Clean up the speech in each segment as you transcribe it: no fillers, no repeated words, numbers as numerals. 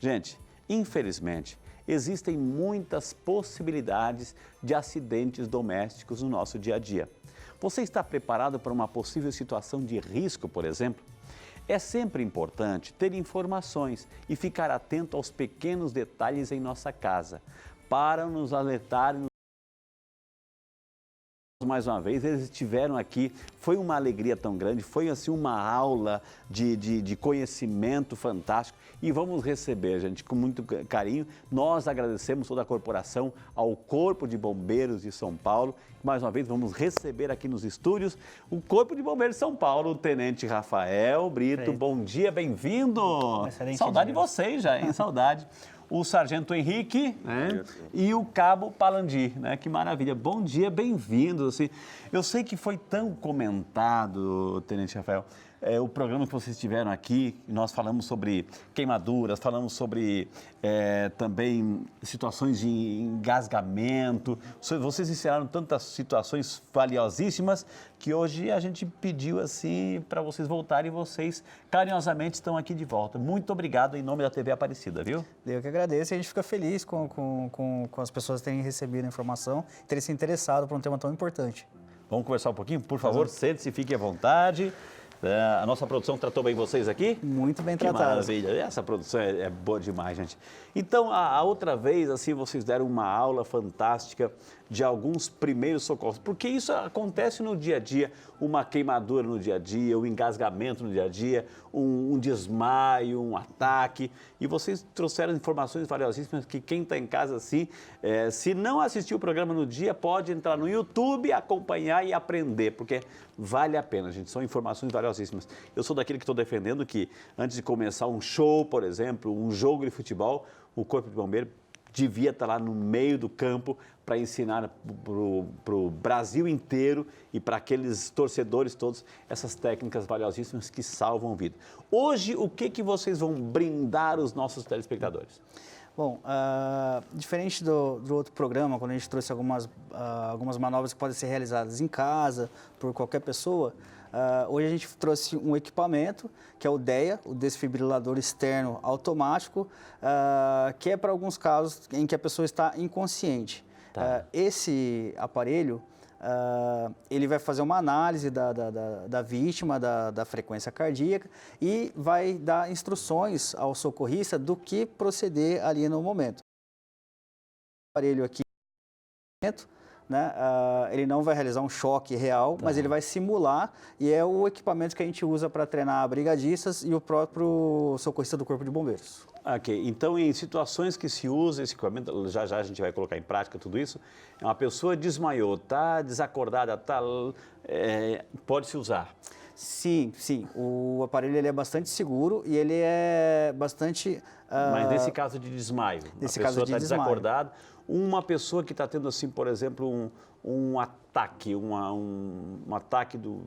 Gente, infelizmente, existem muitas possibilidades de acidentes domésticos no nosso dia a dia. Você está preparado para uma possível situação de risco, por exemplo? É sempre importante ter informações e ficar atento aos pequenos detalhes em nossa casa, para nos alertarem. Mais uma vez, eles estiveram aqui, foi uma alegria tão grande, foi assim uma aula de conhecimento fantástico e vamos receber, gente, com muito carinho. Nós agradecemos toda a corporação, ao Corpo de Bombeiros de São Paulo. Mais uma vez, vamos receber aqui nos estúdios o Corpo de Bombeiros de São Paulo, o Tenente Rafael Brito. Bom dia, bem-vindo! Saudade de vocês já, hein? Saudade. O Sargento Henrique, né? E o Cabo Palandi, né? Que maravilha. Bom dia, bem-vindos. Assim, eu sei que foi tão comentado, Tenente Rafael, o programa que vocês tiveram aqui, nós falamos sobre queimaduras, falamos sobre também situações de engasgamento. Vocês ensinaram tantas situações valiosíssimas que hoje a gente pediu assim para vocês voltarem e vocês carinhosamente estão aqui de volta. Muito obrigado em nome da TV Aparecida, viu? Eu que agradeço e a gente fica feliz com as pessoas terem recebido a informação, terem se interessado por um tema tão importante. Vamos conversar um pouquinho? Por favor, sente-se, fique à vontade. A nossa produção tratou bem vocês aqui? Muito bem tratada. Maravilha. Essa produção é boa demais, gente. Então, a outra vez, assim, vocês deram uma aula fantástica de alguns primeiros socorros, porque isso acontece no dia a dia, uma queimadura no dia a dia, um engasgamento no dia a dia, um desmaio, um ataque, e vocês trouxeram informações valiosíssimas que quem está em casa, assim, se não assistiu o programa no dia, pode entrar no YouTube, acompanhar e aprender, porque vale a pena, gente, são informações valiosíssimas. Eu sou daquele que estou defendendo que, antes de começar um show, por exemplo, um jogo de futebol, o Corpo de Bombeiro devia estar lá no meio do campo para ensinar para o Brasil inteiro e para aqueles torcedores todos essas técnicas valiosíssimas que salvam vida. Hoje, o que vocês vão brindar os nossos telespectadores? Bom, diferente do outro programa, quando a gente trouxe algumas manobras que podem ser realizadas em casa, por qualquer pessoa, hoje a gente trouxe um equipamento, que é o DEA, o desfibrilador externo automático, que é para alguns casos em que a pessoa está inconsciente. Tá. Esse aparelho, ele vai fazer uma análise da vítima, da frequência cardíaca e vai dar instruções ao socorrista do que proceder ali no momento. O aparelho aqui, né, ele não vai realizar um choque real, mas ele vai simular e é o equipamento que a gente usa para treinar brigadistas e o próprio socorrista do Corpo de Bombeiros. Ok, então em situações que se usa esse equipamento, já a gente vai colocar em prática tudo isso, uma pessoa desmaiou, está desacordada, pode-se usar? Sim, sim. O aparelho ele é bastante seguro e ele é bastante... Mas nesse caso de desmaio, a pessoa está desacordada, uma pessoa que está tendo assim, por exemplo, um ataque, um ataque do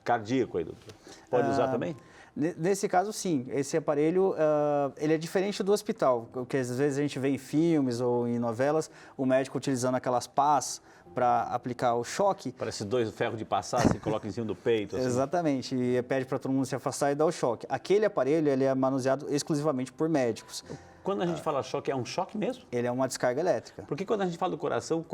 cardíaco aí, doutor, pode usar também? Nesse caso, sim. Esse aparelho, ele é diferente do hospital, porque às vezes a gente vê em filmes ou em novelas, o médico utilizando aquelas pás para aplicar o choque. Parece dois ferros de passar, se coloca em cima do peito. Assim. Exatamente, e pede para todo mundo se afastar e dar o choque. Aquele aparelho, ele é manuseado exclusivamente por médicos. Quando a gente fala choque, é um choque mesmo? Ele é uma descarga elétrica. Porque quando a gente fala do coração,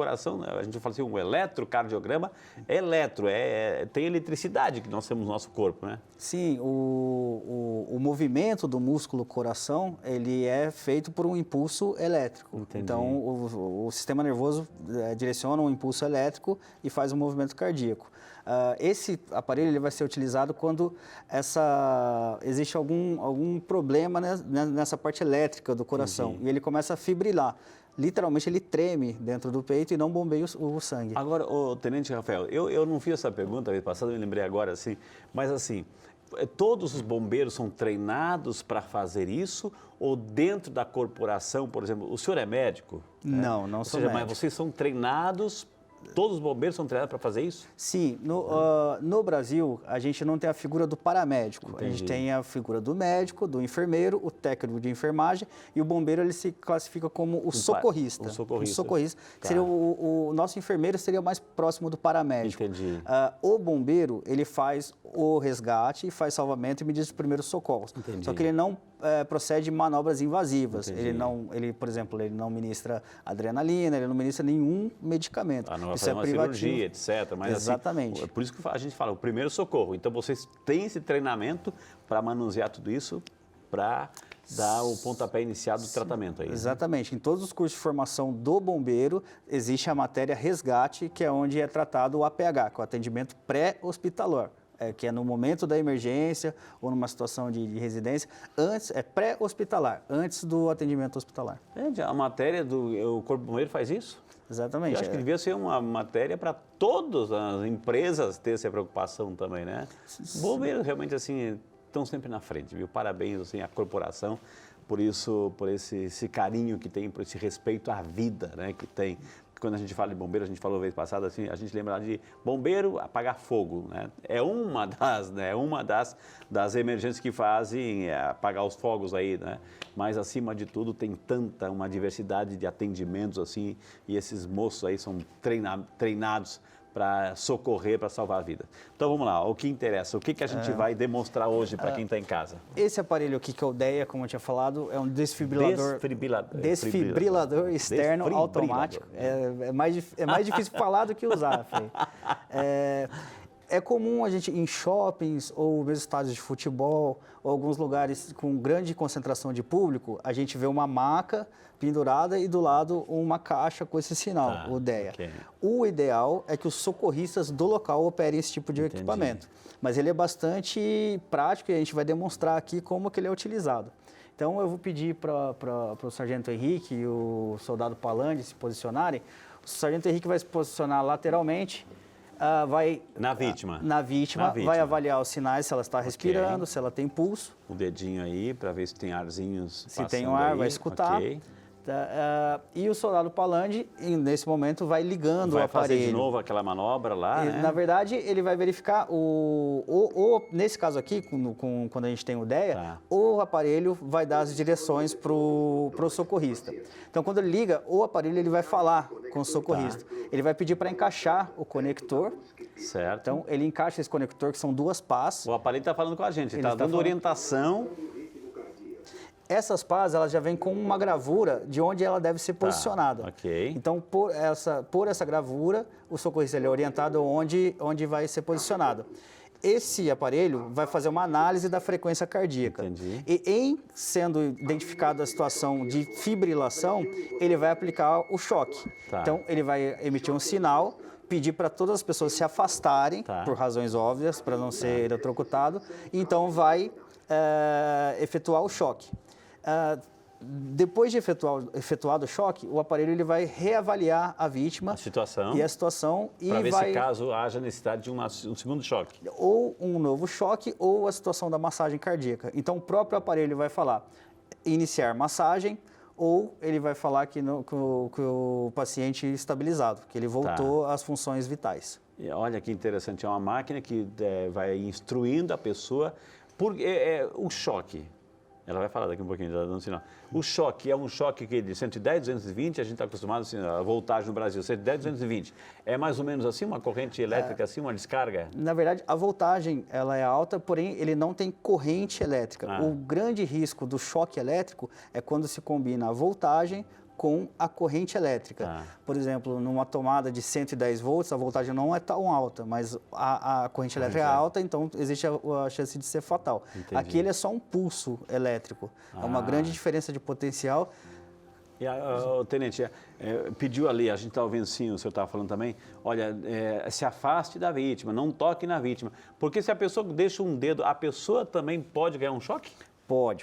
a gente fala assim, um eletrocardiograma é tem eletricidade que nós temos no nosso corpo, né? Sim, o movimento do músculo coração, ele é feito por um impulso elétrico. Entendi. Então, o sistema nervoso direciona um impulso elétrico e faz um movimento cardíaco. Esse aparelho ele vai ser utilizado quando existe algum problema nessa parte elétrica do coração. Entendi. E ele começa a fibrilar. Literalmente ele treme dentro do peito e não bombeia o sangue. Agora, Tenente Rafael, eu não fiz essa pergunta vez passada, me lembrei agora assim, mas assim, todos os bombeiros são treinados para fazer isso ou dentro da corporação, por exemplo, o senhor é médico? Não, não sou médico. Mas vocês são treinados. Todos os bombeiros são treinados para fazer isso? Sim. No Brasil, a gente não tem a figura do paramédico. Entendi. A gente tem a figura do médico, do enfermeiro, o técnico de enfermagem e o bombeiro ele se classifica como o socorrista. O socorrista. Tá. Seria o nosso enfermeiro seria mais próximo do paramédico. Entendi. O bombeiro, ele faz o resgate, faz salvamento e medidas de primeiros socorros. Entendi. Só que ele não procede manobras invasivas. Entendi. Ele, por exemplo, ele não ministra adrenalina, ele não ministra nenhum medicamento. Não vai Isso fazer é uma privativo. cirurgia, etc. Mas, Exatamente. Assim, por isso que a gente fala, o primeiro socorro. Então, vocês têm esse treinamento para manusear tudo isso, para dar o pontapé inicial do tratamento aí. Exatamente. Em todos os cursos de formação do bombeiro, existe a matéria resgate, que é onde é tratado o APH, que é o atendimento pré-hospitalar. Que é no momento da emergência ou numa situação de residência, antes, é pré-hospitalar, antes do atendimento hospitalar. A matéria o Corpo Bombeiro faz isso? Exatamente. Eu acho que devia ser uma matéria para todas as empresas ter essa preocupação também, né? Bombeiros realmente assim estão sempre na frente, viu? Parabéns assim à corporação por isso, por esse carinho que tem, por esse respeito à vida, né, que tem. Quando a gente fala de bombeiro, a gente falou vez passada, assim, a gente lembra de bombeiro apagar fogo, né? É uma das emergências que fazem apagar os fogos aí, né? Mas acima de tudo tem uma diversidade de atendimentos assim, e esses moços aí são treinados para socorrer, para salvar a vida. Então vamos lá, o que interessa, o que a gente vai demonstrar hoje para quem está em casa? Esse aparelho aqui que é o DEA, como eu tinha falado, é um desfibrilador externo automático. É mais difícil falar do que usar, Fê. É comum a gente, em shoppings ou mesmo estádios de futebol, ou alguns lugares com grande concentração de público, a gente vê uma maca pendurada e do lado uma caixa com esse sinal, o DEA. Okay. O ideal é que os socorristas do local operem esse tipo de equipamento. Mas ele é bastante prático e a gente vai demonstrar aqui como que ele é utilizado. Então eu vou pedir para o Sargento Henrique e o soldado Palandi se posicionarem. O Sargento Henrique vai se posicionar lateralmente. Na vítima, vai avaliar os sinais, se ela está respirando, se ela tem pulso. O dedinho aí, para ver se tem arzinhos. Se tem um ar, aí. Vai escutar. Okay. E o soldado Palandi, nesse momento, vai ligando o aparelho. Vai fazer de novo aquela manobra lá, né? Na verdade, ele vai verificar, nesse caso aqui, quando a gente tem o DEA, o aparelho vai dar as direções para o socorrista. Então, quando ele liga, o aparelho ele vai falar com o socorrista. Ele vai pedir para encaixar o conector. Certo. Então, ele encaixa esse conector, que são 2 pás. O aparelho está falando com a gente, ele está dando orientação. Essas pás, elas já vêm com uma gravura de onde ela deve ser posicionada. Ok. Então, por essa gravura, o socorrista ele é orientado onde vai ser posicionado. Esse aparelho vai fazer uma análise da frequência cardíaca. Entendi. E em sendo identificada a situação de fibrilação, ele vai aplicar o choque. Então, ele vai emitir um sinal, pedir para todas as pessoas se afastarem, por razões óbvias, para não ser eletrocutado, e então vai efetuar o choque. Depois de efetuado o choque, o aparelho ele vai reavaliar a vítima, a situação para ver se caso haja necessidade de um segundo choque. Ou um novo choque ou a situação da massagem cardíaca. Então, o próprio aparelho vai falar iniciar massagem ou ele vai falar que o paciente estabilizado, que ele voltou às funções vitais. E olha que interessante, é uma máquina que vai instruindo a pessoa o choque. Ela vai falar daqui um pouquinho, já dando sinal. O choque é um choque de 110, 220, a gente está acostumado assim, a voltagem no Brasil, 110, 220. É mais ou menos assim, uma corrente elétrica assim, uma descarga? Na verdade, a voltagem ela é alta, porém ele não tem corrente elétrica. O grande risco do choque elétrico é quando se combina a voltagem com a corrente elétrica. Por exemplo, numa tomada de 110 volts, a voltagem não é tão alta, mas a corrente elétrica é alta, então existe a chance de ser fatal. Entendi. Aqui ele é só um pulso elétrico. É uma grande diferença de potencial. E o tenente pediu ali, a gente está ouvindo sim, o senhor estava falando também, olha, se afaste da vítima, não toque na vítima. Porque se a pessoa deixa um dedo, a pessoa também pode ganhar um choque?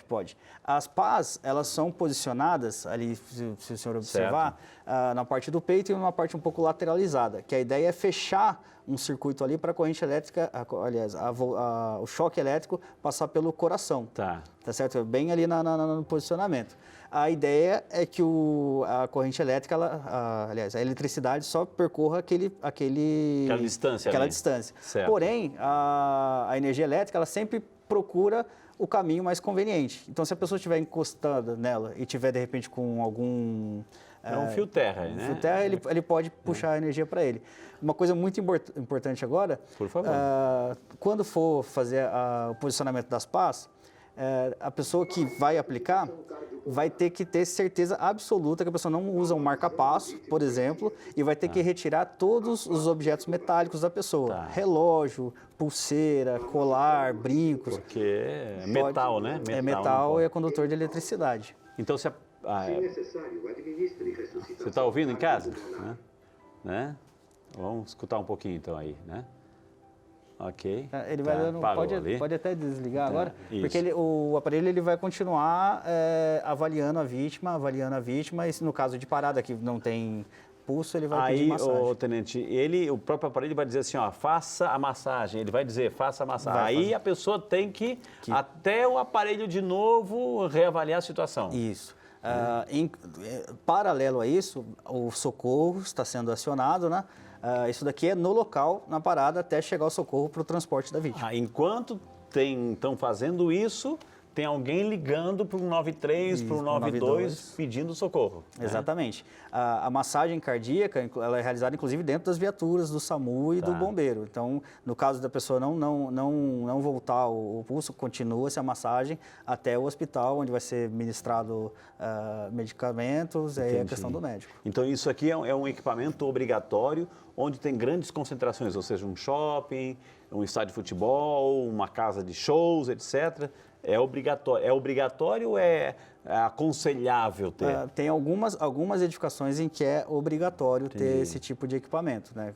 Pode. As pás, elas são posicionadas ali, se o senhor observar, na parte do peito e numa parte um pouco lateralizada, que a ideia é fechar um circuito ali para a corrente elétrica, aliás, o choque elétrico passar pelo coração. Tá certo? Bem ali no posicionamento. A ideia é que a corrente elétrica, aliás, a eletricidade só percorra aquela distância. Certo. Porém, a energia elétrica, ela sempre procura o caminho mais conveniente. Então, se a pessoa estiver encostada nela e tiver, de repente, com algum... É um fio terra, né? Fio terra, ele pode puxar a energia para ele. Uma coisa muito importante agora... Por favor. Quando for fazer o posicionamento das pás, a pessoa que vai aplicar vai ter que ter certeza absoluta que a pessoa não usa um marca-passo, por exemplo, e vai ter que retirar todos os objetos metálicos da pessoa. Relógio, pulseira, colar, brincos. Porque é metal, né? É metal e é condutor de eletricidade. Então, você está ouvindo em casa? Né? Vamos escutar um pouquinho então aí, né? Ok. Ele vai dando, pode até desligar agora, isso. porque o aparelho ele vai continuar avaliando a vítima, e no caso de parada que não tem pulso, ele vai pedir massagem. Aí, tenente, o próprio aparelho vai dizer assim, ó, faça a massagem, ele vai dizer, faça a massagem. Aí a pessoa tem que, até o aparelho de novo, reavaliar a situação. Isso. Paralelo a isso, o socorro está sendo acionado, né? Isso daqui é no local, na parada, até chegar o socorro para o transporte da vítima. Enquanto estão fazendo isso, tem alguém ligando para o 93, para o 92, pedindo socorro. Exatamente. A massagem cardíaca, ela é realizada, inclusive, dentro das viaturas do SAMU e do bombeiro. Então, no caso da pessoa não voltar o pulso, continua-se a massagem até o hospital, onde vai ser ministrado medicamentos, é a questão do médico. Então, isso aqui é um equipamento obrigatório, onde tem grandes concentrações, ou seja, um shopping, um estádio de futebol, uma casa de shows, etc., é obrigatório ou é aconselhável ter? Tem algumas edificações em que é obrigatório ter esse tipo de equipamento, né?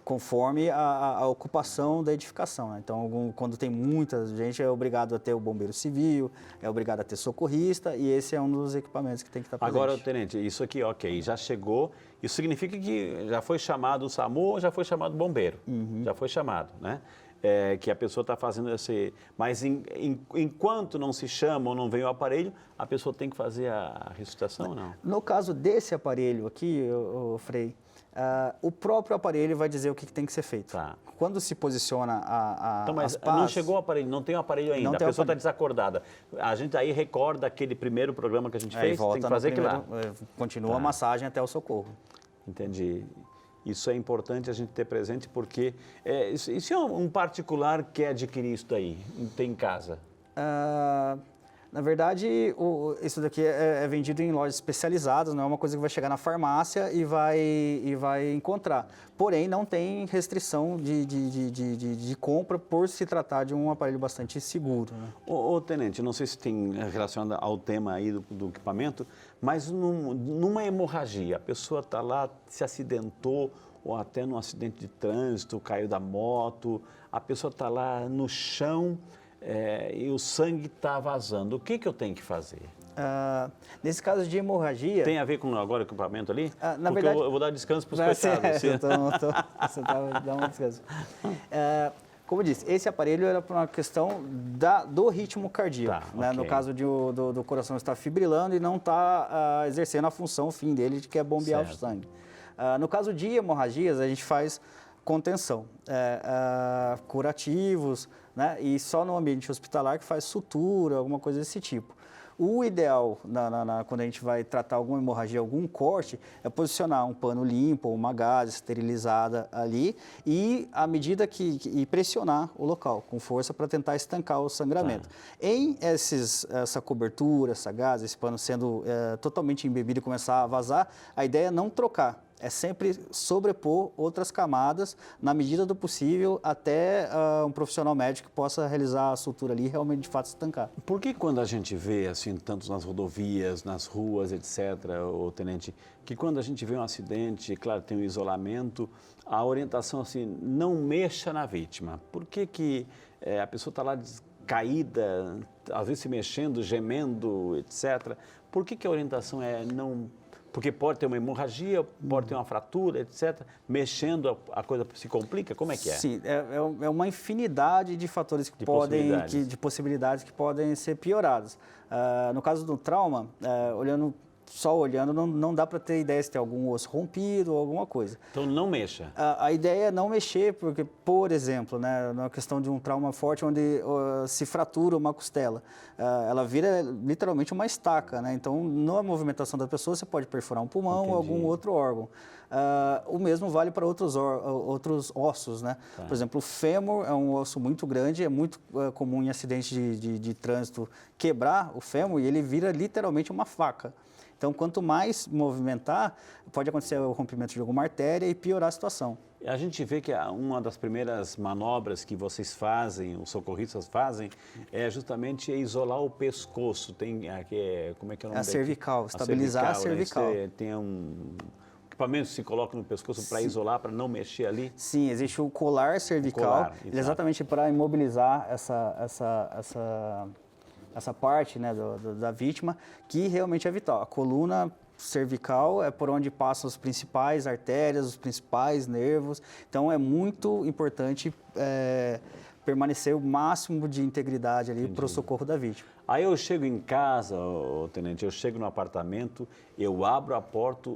Conforme a ocupação da edificação. Né? Então, quando tem muita gente, é obrigado a ter o bombeiro civil, é obrigado a ter socorrista, e esse é um dos equipamentos que tem que estar presente. Agora, tenente, isso aqui, ok, já chegou, isso significa que já foi chamado o SAMU ou já foi chamado o bombeiro? Já foi chamado, né? Que a pessoa está fazendo esse... Mas enquanto não se chama ou não vem o aparelho, a pessoa tem que fazer a ressuscitação ou não? No caso desse aparelho aqui, Frei, o próprio aparelho vai dizer o que tem que ser feito. Quando se posiciona então, mas não chegou o aparelho, não tem o aparelho ainda, a pessoa está desacordada. A gente aí recorda aquele primeiro programa que a gente fez, tem que fazer aquilo lá. Continua a massagem até o socorro. Entendi. Isso é importante a gente ter presente porque isso é um particular que quer adquirir isso daí, tem em casa? Na verdade, isso daqui é vendido em lojas especializadas, não é uma coisa que vai chegar na farmácia e vai encontrar. Porém, não tem restrição de compra por se tratar de um aparelho bastante seguro. Né? Tenente, não sei se tem relacionado ao tema aí do equipamento, mas numa hemorragia, a pessoa está lá, se acidentou, ou até num acidente de trânsito, caiu da moto, a pessoa está lá no chão, e o sangue está vazando. O que eu tenho que fazer? Nesse caso de hemorragia... Tem a ver com agora o equipamento ali? Na verdade, eu vou dar descanso para os coitados. Você está dando um descanso. Como eu disse, esse aparelho era para uma questão do ritmo cardíaco. Né? No caso do coração estar fibrilando e não estar exercendo a função fim dele, que é bombear o sangue. No caso de hemorragias, a gente faz contenção, curativos, né? E só no ambiente hospitalar que faz sutura, alguma coisa desse tipo. O ideal, quando a gente vai tratar alguma hemorragia, algum corte, é posicionar um pano limpo ou uma gaze esterilizada ali e, à medida e pressionar o local com força para tentar estancar o sangramento. Em essa cobertura, essa gaze, esse pano sendo totalmente embebido e começar a vazar, a ideia é não trocar. É sempre sobrepor outras camadas, na medida do possível, até um profissional médico que possa realizar a sutura ali e realmente, de fato, estancar. Por que quando a gente vê, assim, tanto nas rodovias, nas ruas, etc., tenente, que quando a gente vê um acidente, claro, tem um isolamento, a orientação, assim, não mexa na vítima? Por que a pessoa está lá caída, às vezes se mexendo, gemendo, etc., por que a orientação é não... Porque pode ter uma hemorragia, pode ter uma fratura, etc. Mexendo, a coisa se complica? Como é que é? Sim, é uma infinidade de fatores de possibilidades que podem ser pioradas. No caso do trauma, olhando só olhando não dá para ter ideia se tem algum osso rompido ou alguma coisa. Então não mexa. A ideia é não mexer, porque, por exemplo, né, na questão de um trauma forte onde se fratura uma costela, ela vira literalmente uma estaca, né? Então, na movimentação da pessoa, você pode perfurar um pulmão ou algum outro órgão. O mesmo vale para outros ossos, né? Tá. Por exemplo, o fêmur é um osso muito grande, é muito comum em acidentes de trânsito quebrar o fêmur e ele vira literalmente uma faca. Então, quanto mais movimentar, pode acontecer o rompimento de alguma artéria e piorar a situação. A gente vê que uma das primeiras manobras que vocês fazem, os socorristas fazem, é justamente isolar o pescoço. Tem como é que é o nome? A cervical, estabilizar a cervical. Né? Tem um equipamento que se coloca no pescoço para isolar, para não mexer ali? Sim, existe o colar cervical, exatamente para imobilizar essa parte, né, da vítima, que realmente é vital. A coluna cervical é por onde passam as principais artérias, os principais nervos. Então, é muito importante permanecer o máximo de integridade ali para o socorro da vítima. Aí eu chego em casa, tenente, eu chego no apartamento, eu abro a porta,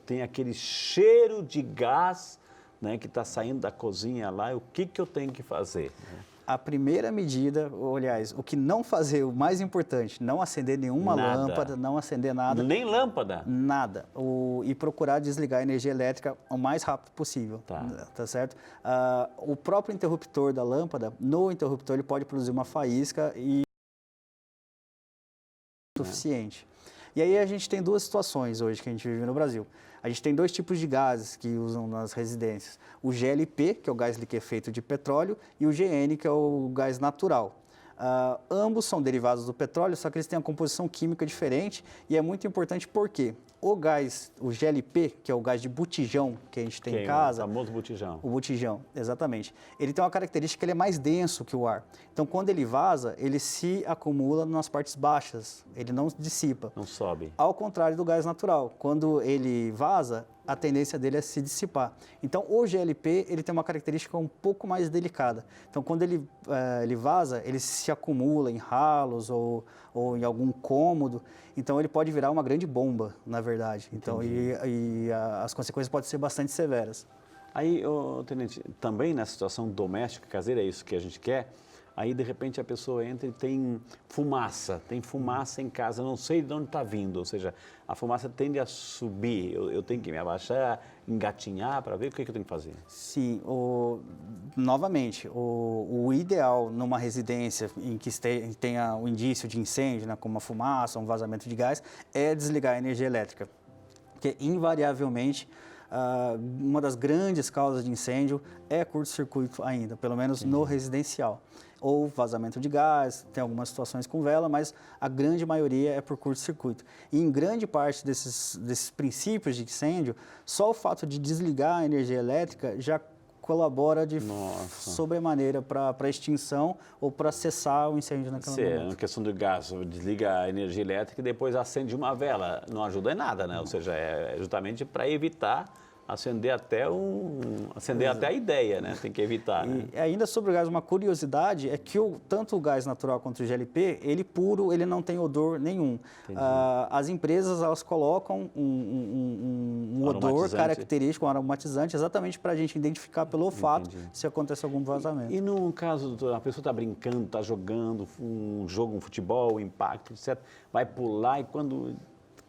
tem aquele cheiro de gás, né, que está saindo da cozinha lá. O que eu tenho que fazer? A primeira medida, aliás, o que não fazer, o mais importante, não acender nenhuma lâmpada, não acender nada. Nem lâmpada? Nada. E procurar desligar a energia elétrica o mais rápido possível. Tá certo? O próprio interruptor da lâmpada, no interruptor, ele pode produzir uma faísca e suficiente. E aí a gente tem duas situações hoje que a gente vive no Brasil. A gente tem dois tipos de gases que usam nas residências. O GLP, que é o gás liquefeito de petróleo, e o GN, que é o gás natural. Ambos são derivados do petróleo, só que eles têm uma composição química diferente e é muito importante porque o GLP, que é o gás de botijão que a gente tem em casa... O famoso botijão. O botijão, exatamente. Ele tem uma característica que ele é mais denso que o ar. Então, quando ele vaza, ele se acumula nas partes baixas, ele não dissipa. Não sobe. Ao contrário do gás natural. Quando ele vaza, a tendência dele é se dissipar. Então, o GLP, ele tem uma característica um pouco mais delicada. Então, quando ele vaza, ele se acumula em ralos ou em algum cômodo. Então, ele pode virar uma grande bomba, na verdade. Então, as consequências podem ser bastante severas. Aí, tenente, também na situação doméstica, caseira, é isso que a gente quer. Aí, de repente, a pessoa entra e tem fumaça em casa, não sei de onde está vindo, ou seja, a fumaça tende a subir, eu tenho que me abaixar, engatinhar para ver o que eu tenho que fazer. Sim, novamente, o ideal numa residência em que tenha o indício de incêndio, né, como uma fumaça, um vazamento de gás, é desligar a energia elétrica, porque invariavelmente uma das grandes causas de incêndio é curto-circuito ainda, pelo menos no residencial. Ou vazamento de gás, tem algumas situações com vela, mas a grande maioria é por curto-circuito. E em grande parte desses princípios de incêndio, só o fato de desligar a energia elétrica já colabora de sobremaneira para a extinção ou para cessar o incêndio naquela momento. É uma questão do gás, desliga a energia elétrica e depois acende uma vela. Não ajuda em nada, né? Ou seja, é justamente para evitar acender até a ideia, né? Tem que evitar, né? E ainda sobre o gás, uma curiosidade é que tanto o gás natural quanto o GLP, ele puro, ele não tem odor nenhum. As empresas, elas colocam um odor característico, um aromatizante, exatamente para a gente identificar pelo olfato se acontece algum vazamento. E no caso, a pessoa está brincando, está jogando um futebol, um impacto, etc., vai pular e quando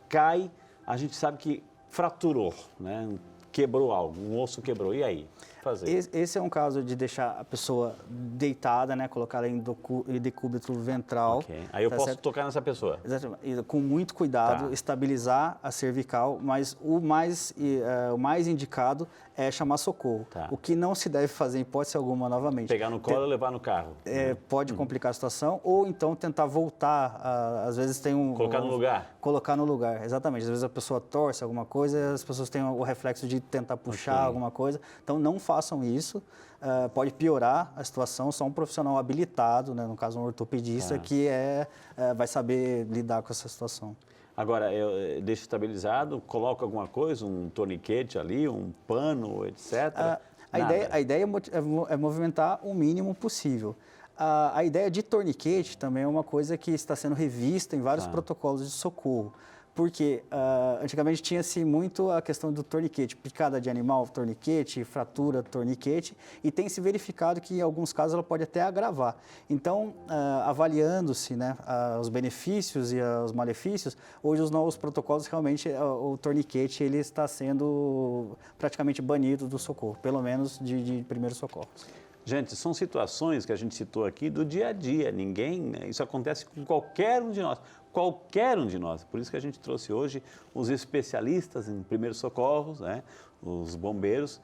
cai, a gente sabe que fraturou, né? Quebrou algo, um osso quebrou. E aí? Fazer? Esse é um caso de deixar a pessoa deitada, né? Colocar ela em decúbito ventral. Okay. Aí eu posso tocar nessa pessoa? Exatamente. E, com muito cuidado, estabilizar a cervical, mas o mais indicado é chamar socorro. O que não se deve fazer em hipótese alguma novamente. Pegar no colo e levar no carro. Pode complicar a situação, ou então tentar voltar. Às vezes tem colocar no lugar? Colocar no lugar, exatamente. Às vezes a pessoa torce alguma coisa, as pessoas têm o reflexo de tentar puxar alguma coisa. Então, não façam isso. Pode piorar a situação. Só um profissional habilitado, né, no caso um ortopedista, que vai saber lidar com essa situação. Agora, eu deixo estabilizado, coloco alguma coisa, um torniquete ali, um pano, etc. A ideia é movimentar o mínimo possível. A ideia de torniquete também é uma coisa que está sendo revista em vários protocolos de socorro. Porque antigamente tinha-se muito a questão do torniquete, picada de animal, torniquete, fratura, torniquete, e tem se verificado que em alguns casos ela pode até agravar. Então, avaliando-se, né, os benefícios e os malefícios, hoje os novos protocolos realmente o torniquete ele está sendo praticamente banido do socorro, pelo menos de primeiros socorros. Gente, são situações que a gente citou aqui do dia a dia. Isso acontece com qualquer um de nós. Qualquer um de nós. Por isso que a gente trouxe hoje os especialistas em primeiros socorros, né, os bombeiros,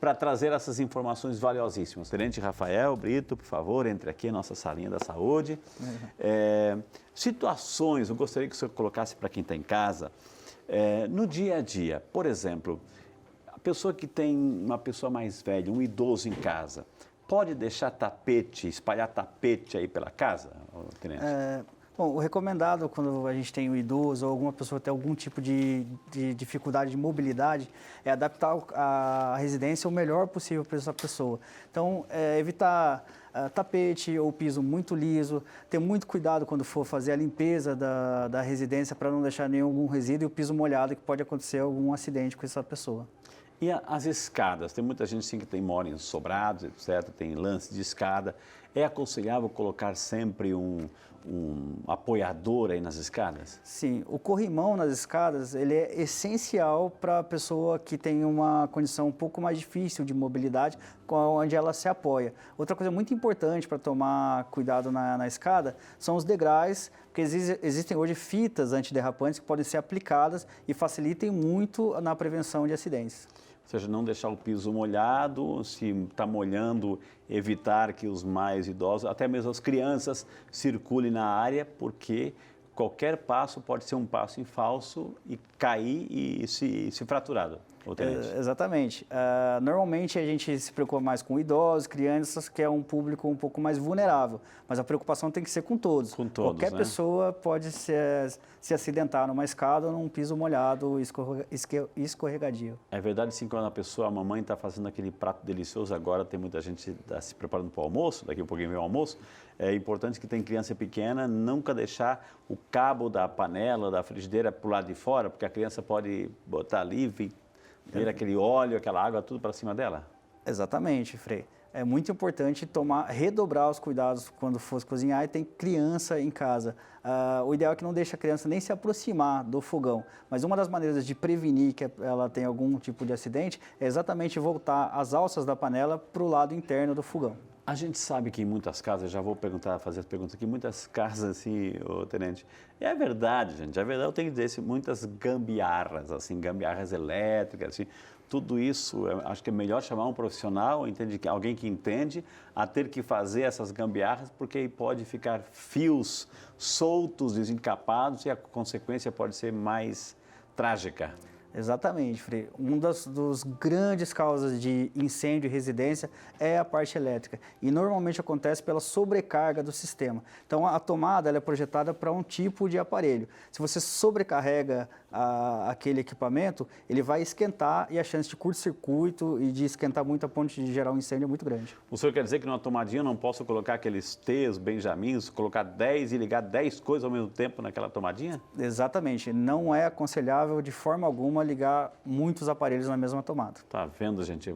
para trazer essas informações valiosíssimas. Tenente Rafael Brito, por favor, entre aqui na nossa salinha da saúde. Situações, eu gostaria que o senhor colocasse para quem está em casa, no dia a dia. Por exemplo, a pessoa que tem uma pessoa mais velha, um idoso em casa, pode deixar tapete, espalhar tapete aí pela casa, tenente? Bom, o recomendado quando a gente tem um idoso ou alguma pessoa que tem algum tipo de dificuldade de mobilidade é adaptar a residência o melhor possível para essa pessoa. Então, evitar tapete ou piso muito liso, ter muito cuidado quando for fazer a limpeza da residência para não deixar nenhum resíduo e o piso molhado que pode acontecer algum acidente com essa pessoa. E as escadas? Tem muita gente sim, que mora em sobrados, etc., tem lance de escada. É aconselhável colocar sempre um apoiador aí nas escadas? Sim, o corrimão nas escadas ele é essencial para a pessoa que tem uma condição um pouco mais difícil de mobilidade, onde ela se apoia. Outra coisa muito importante para tomar cuidado na escada são os degraus, porque existem hoje fitas antiderrapantes que podem ser aplicadas e facilitem muito na prevenção de acidentes. Ou seja, não deixar o piso molhado, se está molhando, evitar que os mais idosos, até mesmo as crianças, circulem na área, porque qualquer passo pode ser um passo em falso e cair e se fraturado. Exatamente. Normalmente a gente se preocupa mais com idosos, crianças, que é um público um pouco mais vulnerável, mas a preocupação tem que ser com todos. Com todos, qualquer pessoa pode se acidentar numa escada ou num piso molhado, escorregadio. É verdade, sim, quando a mamãe está fazendo aquele prato delicioso, agora tem muita gente se preparando para o almoço, daqui a pouquinho vem o almoço, é importante que tem criança pequena, nunca deixar o cabo da panela, da frigideira para o lado de fora, porque a criança pode botar ali e vir aquele óleo, aquela água, tudo para cima dela? Exatamente, Frei. É muito importante redobrar os cuidados quando for cozinhar e tem criança em casa. O ideal é que não deixe a criança nem se aproximar do fogão. Mas uma das maneiras de prevenir que ela tenha algum tipo de acidente é exatamente voltar as alças da panela para o lado interno do fogão. A gente sabe que em muitas casas, já vou fazer as perguntas aqui, muitas casas assim, tenente, é verdade, gente, é verdade, eu tenho que dizer, muitas gambiarras, assim, gambiarras elétricas, assim, tudo isso, acho que é melhor chamar um profissional, alguém que entende, a ter que fazer essas gambiarras, porque aí pode ficar fios soltos, desencapados e a consequência pode ser mais trágica. Exatamente, Frei. Uma dos grandes causas de incêndio em residência é a parte elétrica e normalmente acontece pela sobrecarga do sistema. Então a tomada ela é projetada para um tipo de aparelho. Se você sobrecarrega aquele equipamento, ele vai esquentar e a chance de curto-circuito e de esquentar muito a ponto de gerar um incêndio é muito grande. O senhor quer dizer que numa tomadinha eu não posso colocar aqueles T's, Benjamins, colocar 10 e ligar 10 coisas ao mesmo tempo naquela tomadinha? Exatamente. Não é aconselhável de forma alguma ligar muitos aparelhos na mesma tomada. Tá vendo, gente?